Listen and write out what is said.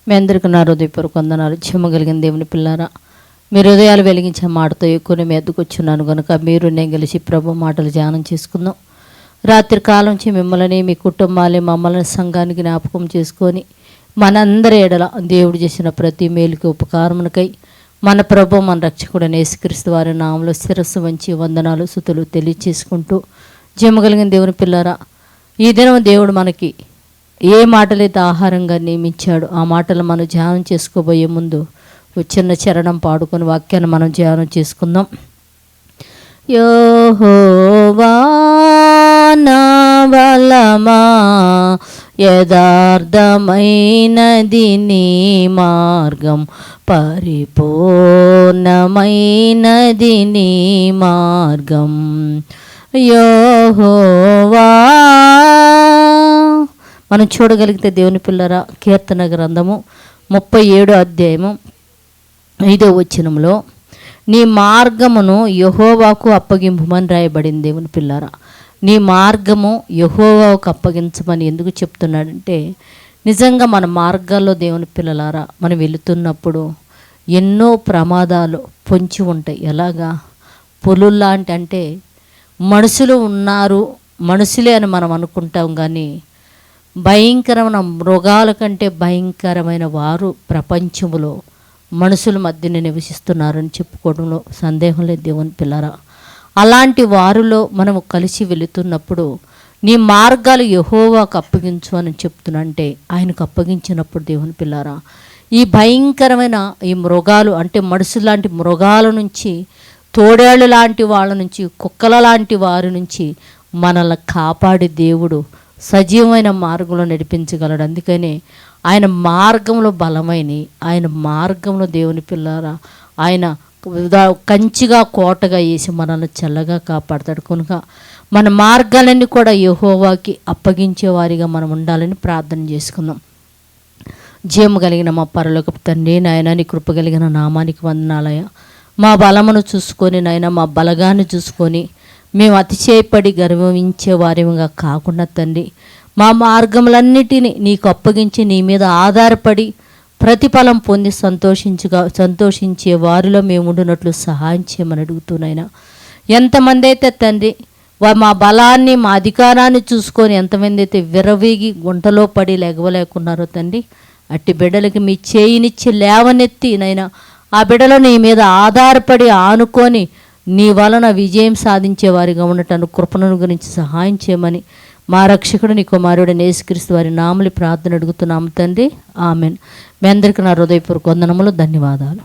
మీ అందరికీ నా హృదయపూర్వక వందనాలు. చెమ్మగలిగిన దేవుని పిల్లారా, మీ హృదయాలు వెలిగించే మాటతో ఎక్కువ మీ ఎద్దుకొచ్చున్నాను కనుక మీరు నేను కలిసి ప్రభు మాటలు ధ్యానం చేసుకుందాం. రాత్రి కాలం నుంచి మిమ్మల్ని, మీ కుటుంబాన్ని, మమ్మల్ని సంఘానికి జ్ఞాపకం చేసుకొని మనందరి ఎడల దేవుడు చేసిన ప్రతి మేలుకి ఉపకారమునకై మన ప్రభు మన రక్షకుడు యేసుక్రీస్తు వారి నామములో శిరస్సు వంచి వందనాలు స్తుతులు తెలియచేసుకుంటూ, జమ్మగలిగిన దేవుని పిల్లారా, ఈ దినం దేవుడు మనకి ఏ మాటలైతే ఆహారంగా నియమించాడో ఆ మాటలు మనం ధ్యానం చేసుకోబోయే ముందు చిన్న చరణం పాడుకొని వాక్యాన్ని మనం ధ్యానం చేసుకుందాం. యెహోవా నా బలమా, యథార్థమైనది నీ మార్గం, పరిపూర్ణమైనది నీ మార్గం. యెహోవా మనం చూడగలిగితే దేవుని పిల్లరా, కీర్తన గ్రంథము 37 అధ్యాయము 5వ వచనంలో నీ మార్గమును యెహోవాకు అప్పగింపుమని రాయబడింది. దేవుని పిల్లరా, నీ మార్గము యెహోవాకు అప్పగించమని ఎందుకు చెప్తున్నాడంటే, నిజంగా మన మార్గాల్లో దేవుని పిల్లలారా మనం వెళుతున్నప్పుడు ఎన్నో ప్రమాదాలు పొంచి ఉంటాయి. ఎలాగా? పులుల్లాంటి, అంటే మనుషులు ఉన్నారు, మనుషులే అని మనం అనుకుంటాం, కానీ భయంకరమైన మృగాల కంటే భయంకరమైన వారు ప్రపంచంలో మనుషుల మధ్యనే నివసిస్తున్నారని చెప్పుకోవడంలో సందేహం లేదు. దేవుని పిల్లరా, అలాంటి వారిలో మనము కలిసి వెళుతున్నప్పుడు నీ మార్గాలు యెహోవాకు అప్పగించు అని చెప్తున్నంటే, ఆయనకు అప్పగించినప్పుడు దేవుని పిల్లరా, ఈ భయంకరమైన ఈ మృగాలు, అంటే మనుషులు లాంటి మృగాల నుంచి, తోడేళ్ళు లాంటి వాళ్ళ నుంచి, కుక్కల లాంటి వారి నుంచి మనల్ని కాపాడి దేవుడు సజీవమైన మార్గంలో నడిపించగలడు. అందుకనే ఆయన మార్గంలో బలమైన, ఆయన మార్గంలో దేవుని పిల్లారా ఆయన కంచిగా కోటగా వేసి మనల్ని చల్లగా కాపాడతాడు. కనుక మన మార్గాలన్నీ కూడా యెహోవాకి అప్పగించే వారిగా మనం ఉండాలని ప్రార్థన చేసుకుందాం. జీవము కలిగిన మా పరలోకపు తండ్రి, నాయన నీ కృప కలిగిన నామానికి వందనాలయ. మా బలమును చూసుకొని నాయన, మా బలగాన్ని చూసుకొని మేము అతిశయపడి గర్వించే వారిగా కాకుండా తండ్రి, మా మార్గములన్నిటినీ నీకు అప్పగించి నీ మీద ఆధారపడి ప్రతిఫలం పొంది సంతోషించే వారిలో మేము ఉండునట్లు సహాయం చేయమని అడుగుతున్నాయినా. ఎంతమంది అయితే తండ్రి మా బలాన్ని, మా అధికారాన్ని చూసుకొని ఎంతమంది అయితే విరవీగి గుంటలో పడి లెగవలేకున్నారో తండ్రి, అట్టి బిడ్డలకి మీ చేయినిచ్చి లేవనెత్తి నైనా ఆ బిడ్డలో నీ మీద ఆధారపడి ఆనుకొని నీ వలన విజయం సాధించే వారిగా ఉండటాను కృపణను గురించి సహాయం చేయమని మా రక్షకుడు నీ కుమారుడు యేసుక్రీస్తు వారి నామములో ప్రార్థన అడుగుతున్నాము తండ్రి. ఆమెన్. మీ అందరికీ నా హృదయపూర్వక వందనములు, ధన్యవాదాలు.